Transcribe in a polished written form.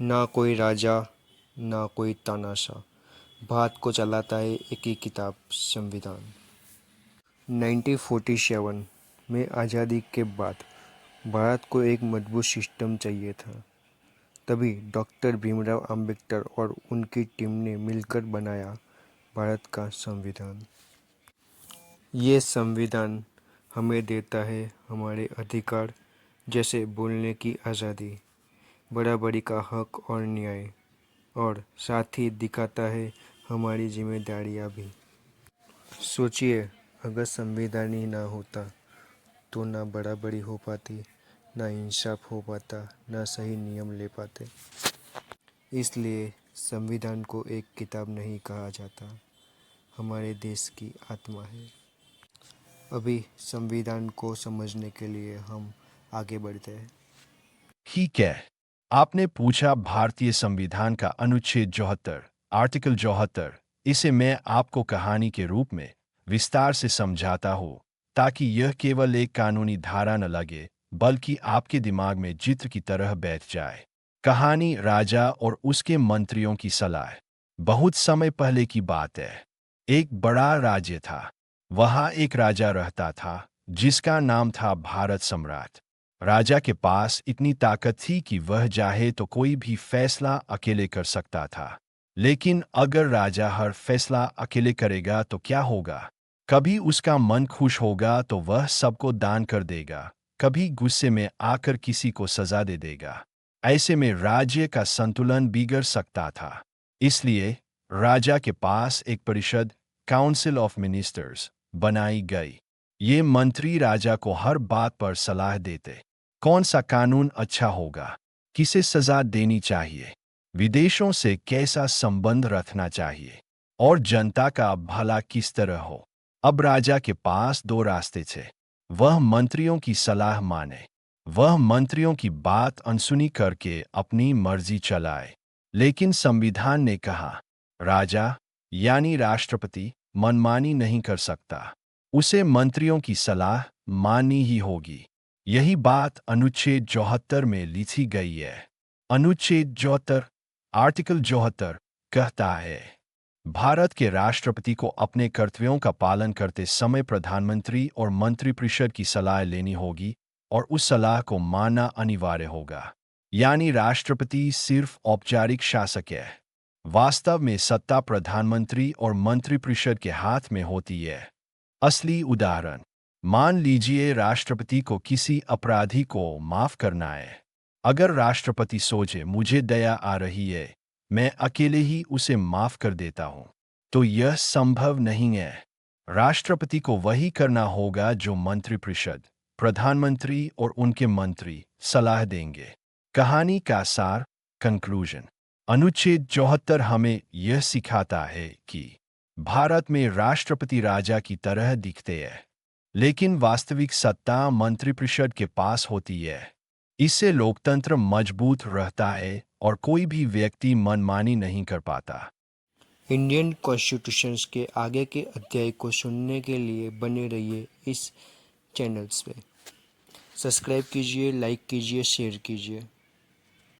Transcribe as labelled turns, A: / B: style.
A: ना कोई राजा ना कोई तानाशाह, भारत को चलाता है एक ही किताब, संविधान। 1947 में आज़ादी के बाद भारत को एक मजबूत सिस्टम चाहिए था। तभी डॉक्टर भीमराव अंबेडकर और उनकी टीम ने मिलकर बनाया भारत का संविधान। ये संविधान हमें देता है हमारे अधिकार, जैसे बोलने की आज़ादी, बराबरी का हक और न्याय, और साथ ही दिखाता है हमारी जिम्मेदारियां भी। सोचिए, अगर संविधान ही ना होता तो ना बराबरी हो पाती, ना इंसाफ हो पाता, ना सही नियम ले पाते। इसलिए संविधान को एक किताब नहीं कहा जाता, हमारे देश की आत्मा है। अभी संविधान को समझने के लिए हम आगे बढ़ते हैं।
B: ठीक है, आपने पूछा भारतीय संविधान का अनुच्छेद 74, आर्टिकल 74। इसे मैं आपको कहानी के रूप में विस्तार से समझाता हूँ, ताकि यह केवल एक कानूनी धारा न लगे, बल्कि आपके दिमाग में चित्र की तरह बैठ जाए। कहानी राजा और उसके मंत्रियों की सलाह। बहुत समय पहले की बात है। एक बड़ा राज्य था। वहाँ एक राजा रहता था, जिसका नाम था भारत सम्राट। राजा के पास इतनी ताकत थी कि वह चाहे तो कोई भी फैसला अकेले कर सकता था। लेकिन अगर राजा हर फैसला अकेले करेगा तो क्या होगा? कभी उसका मन खुश होगा तो वह सबको दान कर देगा, कभी गुस्से में आकर किसी को सजा दे देगा। ऐसे में राज्य का संतुलन बिगड़ सकता था। इसलिए राजा के पास एक परिषद, काउंसिल ऑफ मिनिस्टर्स, बनाई गई। ये मंत्री राजा को हर बात पर सलाह देते। कौन सा कानून अच्छा होगा, किसे सजा देनी चाहिए, विदेशों से कैसा संबंध रखना चाहिए, और जनता का भला किस तरह हो। अब राजा के पास दो रास्ते थे। वह मंत्रियों की सलाह माने, वह मंत्रियों की बात अनसुनी करके अपनी मर्जी चलाए। लेकिन संविधान ने कहा, राजा यानी राष्ट्रपति मनमानी नहीं कर सकता, उसे मंत्रियों की सलाह माननी ही होगी। यही बात अनुच्छेद 74 में लिखी गई है। अनुच्छेद 74, आर्टिकल 74 कहता है, भारत के राष्ट्रपति को अपने कर्तव्यों का पालन करते समय प्रधानमंत्री और मंत्रिपरिषद की सलाह लेनी होगी और उस सलाह को मानना अनिवार्य होगा। यानी राष्ट्रपति सिर्फ औपचारिक शासक है। वास्तव में सत्ता प्रधानमंत्री और मंत्रिपरिषद के हाथ में होती है। असली उदाहरण, मान लीजिए राष्ट्रपति को किसी अपराधी को माफ करना है। अगर राष्ट्रपति सोचे मुझे दया आ रही है, मैं अकेले ही उसे माफ कर देता हूं, तो यह संभव नहीं है। राष्ट्रपति को वही करना होगा जो मंत्रिपरिषद, प्रधानमंत्री और उनके मंत्री सलाह देंगे। कहानी का सार, कंक्लूजन। अनुच्छेद 74 हमें यह सिखाता है कि भारत में राष्ट्रपति राजा की तरह दिखते हैं, लेकिन वास्तविक सत्ता मंत्रिपरिषद के पास होती है। इससे लोकतंत्र मजबूत रहता है और कोई भी व्यक्ति मनमानी नहीं कर पाता।
A: इंडियन कॉन्स्टिट्यूशन के आगे के अध्याय को सुनने के लिए बने रहिए इस चैनल्स पे। सब्सक्राइब कीजिए, लाइक कीजिए, शेयर कीजिए।